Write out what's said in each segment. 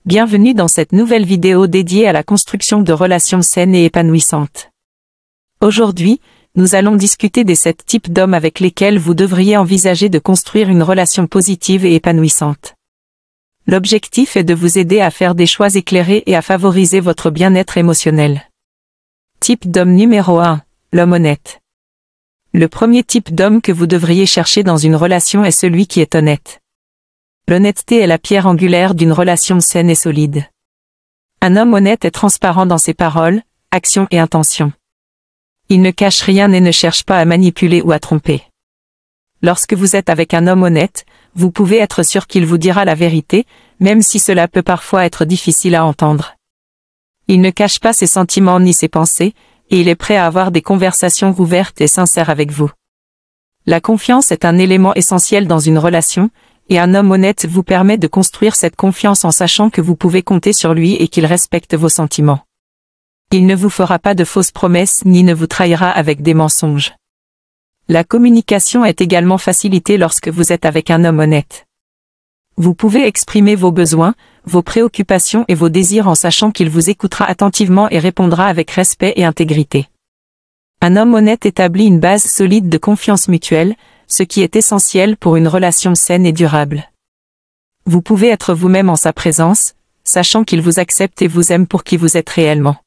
Bienvenue dans cette nouvelle vidéo dédiée à la construction de relations saines et épanouissantes. Aujourd'hui, nous allons discuter des 7 types d'hommes avec lesquels vous devriez envisager de construire une relation positive et épanouissante. L'objectif est de vous aider à faire des choix éclairés et à favoriser votre bien-être émotionnel. Type d'homme numéro 1, l'homme honnête. Le premier type d'homme que vous devriez chercher dans une relation est celui qui est honnête. L'honnêteté est la pierre angulaire d'une relation saine et solide. Un homme honnête est transparent dans ses paroles, actions et intentions. Il ne cache rien et ne cherche pas à manipuler ou à tromper. Lorsque vous êtes avec un homme honnête, vous pouvez être sûr qu'il vous dira la vérité, même si cela peut parfois être difficile à entendre. Il ne cache pas ses sentiments ni ses pensées, et il est prêt à avoir des conversations ouvertes et sincères avec vous. La confiance est un élément essentiel dans une relation, et un homme honnête vous permet de construire cette confiance en sachant que vous pouvez compter sur lui et qu'il respecte vos sentiments. Il ne vous fera pas de fausses promesses ni ne vous trahira avec des mensonges. La communication est également facilitée lorsque vous êtes avec un homme honnête. Vous pouvez exprimer vos besoins, vos préoccupations et vos désirs en sachant qu'il vous écoutera attentivement et répondra avec respect et intégrité. Un homme honnête établit une base solide de confiance mutuelle, ce qui est essentiel pour une relation saine et durable. Vous pouvez être vous-même en sa présence, sachant qu'il vous accepte et vous aime pour qui vous êtes réellement.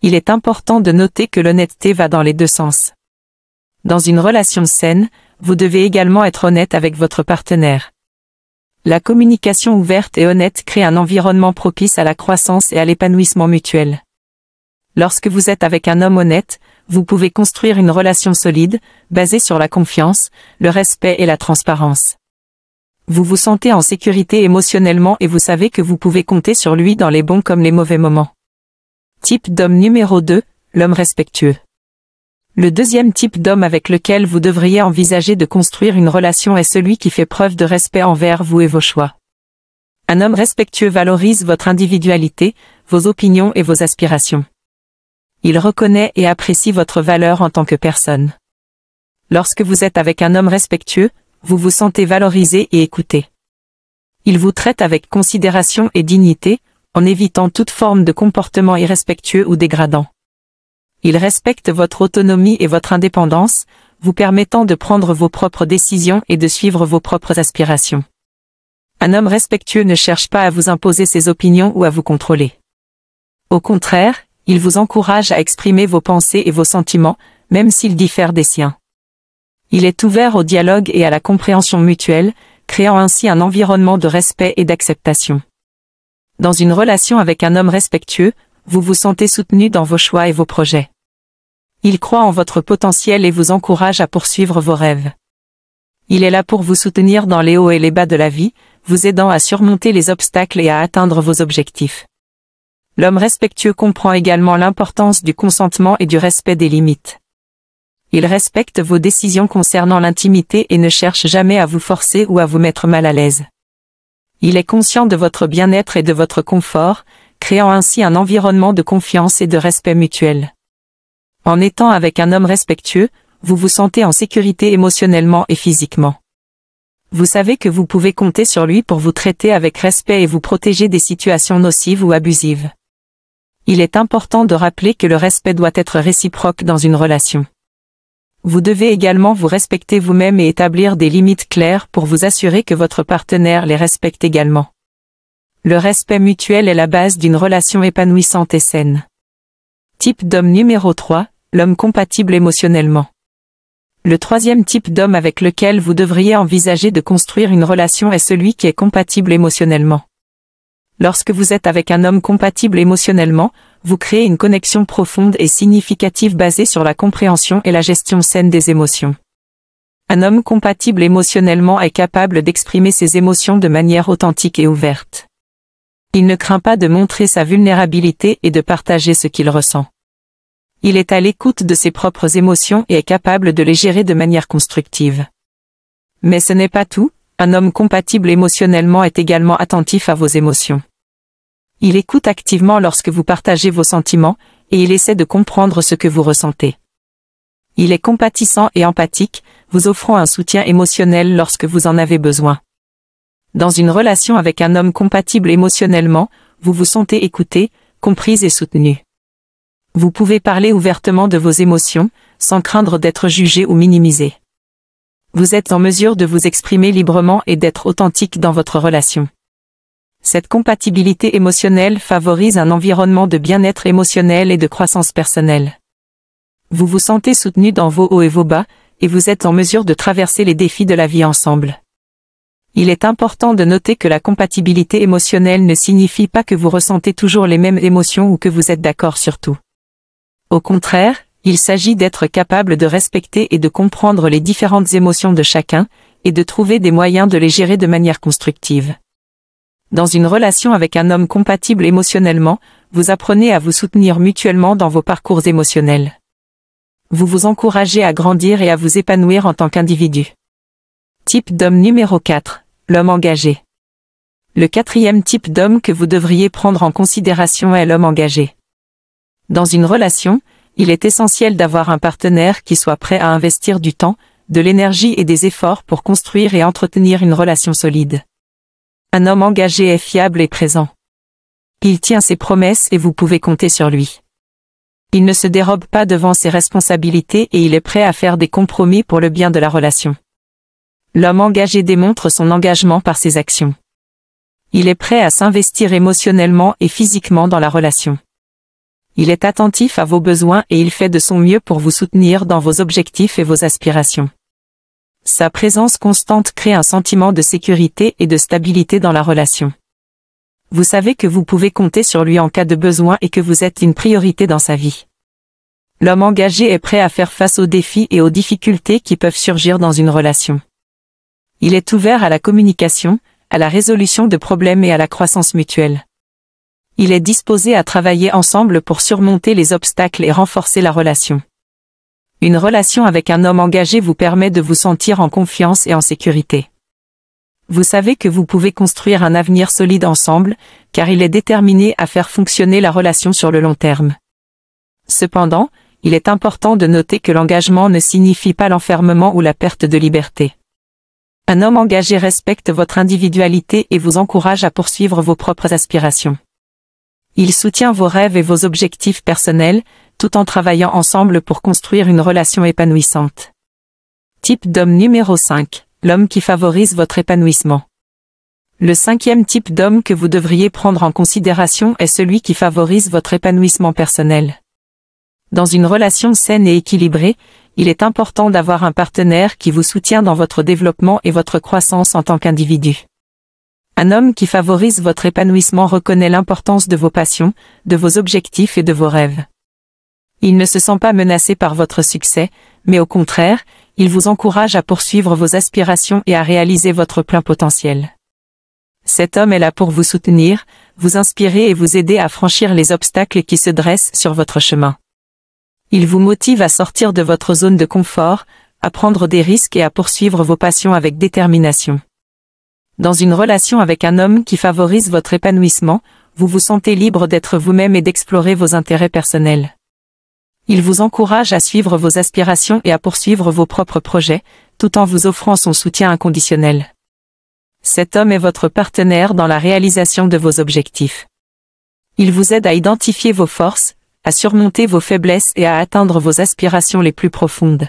Il est important de noter que l'honnêteté va dans les deux sens. Dans une relation saine, vous devez également être honnête avec votre partenaire. La communication ouverte et honnête crée un environnement propice à la croissance et à l'épanouissement mutuel. Lorsque vous êtes avec un homme honnête, vous pouvez construire une relation solide, basée sur la confiance, le respect et la transparence. Vous vous sentez en sécurité émotionnellement et vous savez que vous pouvez compter sur lui dans les bons comme les mauvais moments. Type d'homme numéro 2, l'homme respectueux. Le deuxième type d'homme avec lequel vous devriez envisager de construire une relation est celui qui fait preuve de respect envers vous et vos choix. Un homme respectueux valorise votre individualité, vos opinions et vos aspirations. Il reconnaît et apprécie votre valeur en tant que personne. Lorsque vous êtes avec un homme respectueux, vous vous sentez valorisé et écouté. Il vous traite avec considération et dignité, en évitant toute forme de comportement irrespectueux ou dégradant. Il respecte votre autonomie et votre indépendance, vous permettant de prendre vos propres décisions et de suivre vos propres aspirations. Un homme respectueux ne cherche pas à vous imposer ses opinions ou à vous contrôler. Au contraire, il vous encourage à exprimer vos pensées et vos sentiments, même s'ils diffèrent des siens. Il est ouvert au dialogue et à la compréhension mutuelle, créant ainsi un environnement de respect et d'acceptation. Dans une relation avec un homme respectueux, vous vous sentez soutenu dans vos choix et vos projets. Il croit en votre potentiel et vous encourage à poursuivre vos rêves. Il est là pour vous soutenir dans les hauts et les bas de la vie, vous aidant à surmonter les obstacles et à atteindre vos objectifs. L'homme respectueux comprend également l'importance du consentement et du respect des limites. Il respecte vos décisions concernant l'intimité et ne cherche jamais à vous forcer ou à vous mettre mal à l'aise. Il est conscient de votre bien-être et de votre confort, créant ainsi un environnement de confiance et de respect mutuel. En étant avec un homme respectueux, vous vous sentez en sécurité émotionnellement et physiquement. Vous savez que vous pouvez compter sur lui pour vous traiter avec respect et vous protéger des situations nocives ou abusives. Il est important de rappeler que le respect doit être réciproque dans une relation. Vous devez également vous respecter vous-même et établir des limites claires pour vous assurer que votre partenaire les respecte également. Le respect mutuel est la base d'une relation épanouissante et saine. Type d'homme numéro 3, l'homme compatible émotionnellement. Le troisième type d'homme avec lequel vous devriez envisager de construire une relation est celui qui est compatible émotionnellement. Lorsque vous êtes avec un homme compatible émotionnellement, vous créez une connexion profonde et significative basée sur la compréhension et la gestion saine des émotions. Un homme compatible émotionnellement est capable d'exprimer ses émotions de manière authentique et ouverte. Il ne craint pas de montrer sa vulnérabilité et de partager ce qu'il ressent. Il est à l'écoute de ses propres émotions et est capable de les gérer de manière constructive. Mais ce n'est pas tout, un homme compatible émotionnellement est également attentif à vos émotions. Il écoute activement lorsque vous partagez vos sentiments, et il essaie de comprendre ce que vous ressentez. Il est compatissant et empathique, vous offrant un soutien émotionnel lorsque vous en avez besoin. Dans une relation avec un homme compatible émotionnellement, vous vous sentez écouté, comprise et soutenu. Vous pouvez parler ouvertement de vos émotions, sans craindre d'être jugé ou minimisé. Vous êtes en mesure de vous exprimer librement et d'être authentique dans votre relation. Cette compatibilité émotionnelle favorise un environnement de bien-être émotionnel et de croissance personnelle. Vous vous sentez soutenu dans vos hauts et vos bas, et vous êtes en mesure de traverser les défis de la vie ensemble. Il est important de noter que la compatibilité émotionnelle ne signifie pas que vous ressentez toujours les mêmes émotions ou que vous êtes d'accord sur tout. Au contraire, il s'agit d'être capable de respecter et de comprendre les différentes émotions de chacun, et de trouver des moyens de les gérer de manière constructive. Dans une relation avec un homme compatible émotionnellement, vous apprenez à vous soutenir mutuellement dans vos parcours émotionnels. Vous vous encouragez à grandir et à vous épanouir en tant qu'individu. Type d'homme numéro 4, l'homme engagé. Le quatrième type d'homme que vous devriez prendre en considération est l'homme engagé. Dans une relation, il est essentiel d'avoir un partenaire qui soit prêt à investir du temps, de l'énergie et des efforts pour construire et entretenir une relation solide. Un homme engagé est fiable et présent. Il tient ses promesses et vous pouvez compter sur lui. Il ne se dérobe pas devant ses responsabilités et il est prêt à faire des compromis pour le bien de la relation. L'homme engagé démontre son engagement par ses actions. Il est prêt à s'investir émotionnellement et physiquement dans la relation. Il est attentif à vos besoins et il fait de son mieux pour vous soutenir dans vos objectifs et vos aspirations. Sa présence constante crée un sentiment de sécurité et de stabilité dans la relation. Vous savez que vous pouvez compter sur lui en cas de besoin et que vous êtes une priorité dans sa vie. L'homme engagé est prêt à faire face aux défis et aux difficultés qui peuvent surgir dans une relation. Il est ouvert à la communication, à la résolution de problèmes et à la croissance mutuelle. Il est disposé à travailler ensemble pour surmonter les obstacles et renforcer la relation. Une relation avec un homme engagé vous permet de vous sentir en confiance et en sécurité. Vous savez que vous pouvez construire un avenir solide ensemble, car il est déterminé à faire fonctionner la relation sur le long terme. Cependant, il est important de noter que l'engagement ne signifie pas l'enfermement ou la perte de liberté. Un homme engagé respecte votre individualité et vous encourage à poursuivre vos propres aspirations. Il soutient vos rêves et vos objectifs personnels, tout en travaillant ensemble pour construire une relation épanouissante. Type d'homme numéro 5, l'homme qui favorise votre épanouissement. Le cinquième type d'homme que vous devriez prendre en considération est celui qui favorise votre épanouissement personnel. Dans une relation saine et équilibrée, il est important d'avoir un partenaire qui vous soutient dans votre développement et votre croissance en tant qu'individu. Un homme qui favorise votre épanouissement reconnaît l'importance de vos passions, de vos objectifs et de vos rêves. Il ne se sent pas menacé par votre succès, mais au contraire, il vous encourage à poursuivre vos aspirations et à réaliser votre plein potentiel. Cet homme est là pour vous soutenir, vous inspirer et vous aider à franchir les obstacles qui se dressent sur votre chemin. Il vous motive à sortir de votre zone de confort, à prendre des risques et à poursuivre vos passions avec détermination. Dans une relation avec un homme qui favorise votre épanouissement, vous vous sentez libre d'être vous-même et d'explorer vos intérêts personnels. Il vous encourage à suivre vos aspirations et à poursuivre vos propres projets, tout en vous offrant son soutien inconditionnel. Cet homme est votre partenaire dans la réalisation de vos objectifs. Il vous aide à identifier vos forces, à surmonter vos faiblesses et à atteindre vos aspirations les plus profondes.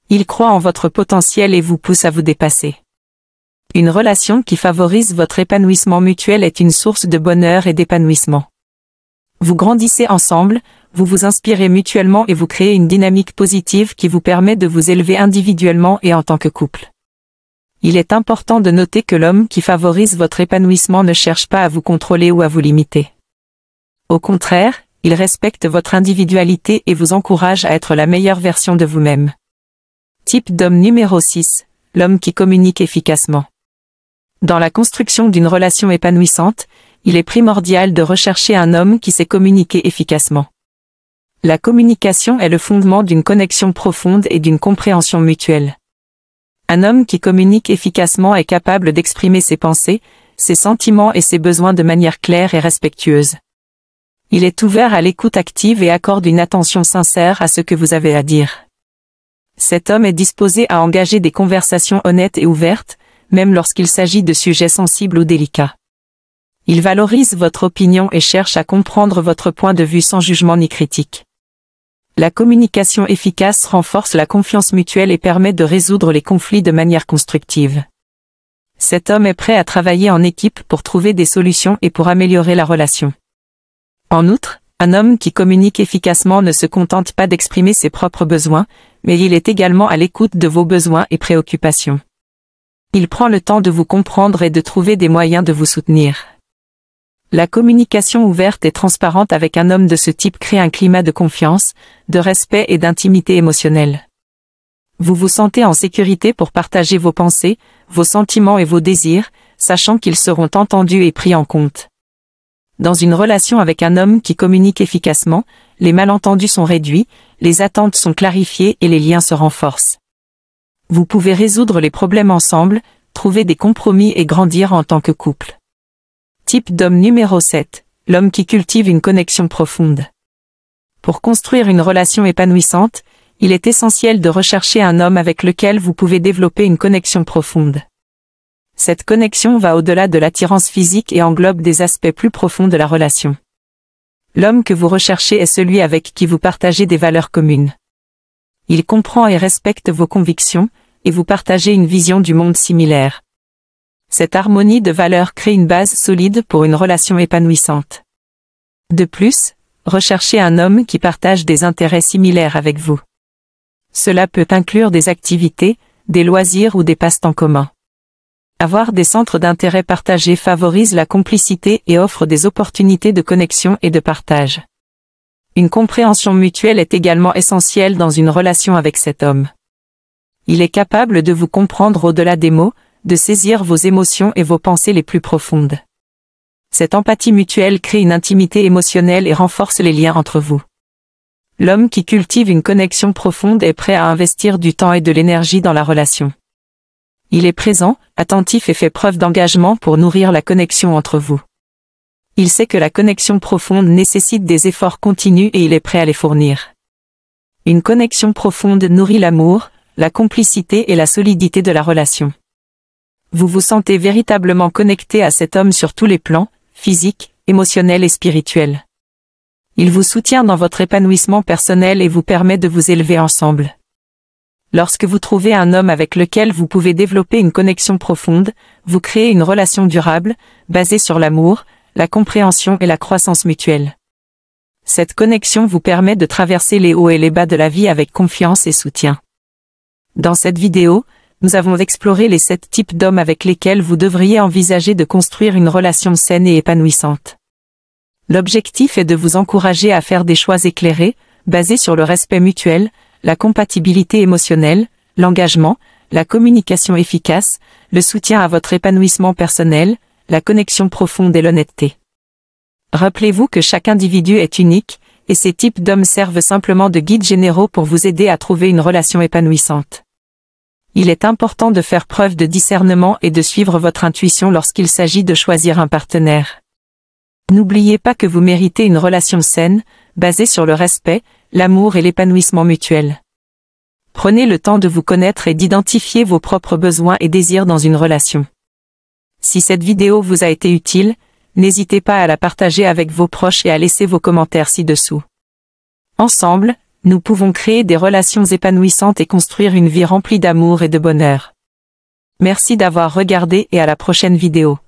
Il croit en votre potentiel et vous pousse à vous dépasser. Une relation qui favorise votre épanouissement mutuel est une source de bonheur et d'épanouissement. Vous grandissez ensemble, vous vous inspirez mutuellement et vous créez une dynamique positive qui vous permet de vous élever individuellement et en tant que couple. Il est important de noter que l'homme qui favorise votre épanouissement ne cherche pas à vous contrôler ou à vous limiter. Au contraire, il respecte votre individualité et vous encourage à être la meilleure version de vous-même. Type d'homme numéro 6, l'homme qui communique efficacement. Dans la construction d'une relation épanouissante, il est primordial de rechercher un homme qui sait communiquer efficacement. La communication est le fondement d'une connexion profonde et d'une compréhension mutuelle. Un homme qui communique efficacement est capable d'exprimer ses pensées, ses sentiments et ses besoins de manière claire et respectueuse. Il est ouvert à l'écoute active et accorde une attention sincère à ce que vous avez à dire. Cet homme est disposé à engager des conversations honnêtes et ouvertes, même lorsqu'il s'agit de sujets sensibles ou délicats. Il valorise votre opinion et cherche à comprendre votre point de vue sans jugement ni critique. La communication efficace renforce la confiance mutuelle et permet de résoudre les conflits de manière constructive. Cet homme est prêt à travailler en équipe pour trouver des solutions et pour améliorer la relation. En outre, un homme qui communique efficacement ne se contente pas d'exprimer ses propres besoins, mais il est également à l'écoute de vos besoins et préoccupations. Il prend le temps de vous comprendre et de trouver des moyens de vous soutenir. La communication ouverte et transparente avec un homme de ce type crée un climat de confiance, de respect et d'intimité émotionnelle. Vous vous sentez en sécurité pour partager vos pensées, vos sentiments et vos désirs, sachant qu'ils seront entendus et pris en compte. Dans une relation avec un homme qui communique efficacement, les malentendus sont réduits, les attentes sont clarifiées et les liens se renforcent. Vous pouvez résoudre les problèmes ensemble, trouver des compromis et grandir en tant que couple. Type d'homme numéro 7, l'homme qui cultive une connexion profonde. Pour construire une relation épanouissante, il est essentiel de rechercher un homme avec lequel vous pouvez développer une connexion profonde. Cette connexion va au-delà de l'attirance physique et englobe des aspects plus profonds de la relation. L'homme que vous recherchez est celui avec qui vous partagez des valeurs communes. Il comprend et respecte vos convictions, et vous partagez une vision du monde similaire. Cette harmonie de valeurs crée une base solide pour une relation épanouissante. De plus, recherchez un homme qui partage des intérêts similaires avec vous. Cela peut inclure des activités, des loisirs ou des passe-temps communs. Avoir des centres d'intérêt partagés favorise la complicité et offre des opportunités de connexion et de partage. Une compréhension mutuelle est également essentielle dans une relation avec cet homme. Il est capable de vous comprendre au-delà des mots, de saisir vos émotions et vos pensées les plus profondes. Cette empathie mutuelle crée une intimité émotionnelle et renforce les liens entre vous. L'homme qui cultive une connexion profonde est prêt à investir du temps et de l'énergie dans la relation. Il est présent, attentif et fait preuve d'engagement pour nourrir la connexion entre vous. Il sait que la connexion profonde nécessite des efforts continus et il est prêt à les fournir. Une connexion profonde nourrit l'amour, la complicité et la solidité de la relation. Vous vous sentez véritablement connecté à cet homme sur tous les plans, physique, émotionnel et spirituel. Il vous soutient dans votre épanouissement personnel et vous permet de vous élever ensemble. Lorsque vous trouvez un homme avec lequel vous pouvez développer une connexion profonde, vous créez une relation durable, basée sur l'amour, la compréhension et la croissance mutuelle. Cette connexion vous permet de traverser les hauts et les bas de la vie avec confiance et soutien. Dans cette vidéo, nous avons exploré les 7 types d'hommes avec lesquels vous devriez envisager de construire une relation saine et épanouissante. L'objectif est de vous encourager à faire des choix éclairés, basés sur le respect mutuel, la compatibilité émotionnelle, l'engagement, la communication efficace, le soutien à votre épanouissement personnel, la connexion profonde et l'honnêteté. Rappelez-vous que chaque individu est unique, et ces types d'hommes servent simplement de guides généraux pour vous aider à trouver une relation épanouissante. Il est important de faire preuve de discernement et de suivre votre intuition lorsqu'il s'agit de choisir un partenaire. N'oubliez pas que vous méritez une relation saine, basée sur le respect, l'amour et l'épanouissement mutuel. Prenez le temps de vous connaître et d'identifier vos propres besoins et désirs dans une relation. Si cette vidéo vous a été utile, n'hésitez pas à la partager avec vos proches et à laisser vos commentaires ci-dessous. Ensemble, nous pouvons créer des relations épanouissantes et construire une vie remplie d'amour et de bonheur. Merci d'avoir regardé et à la prochaine vidéo.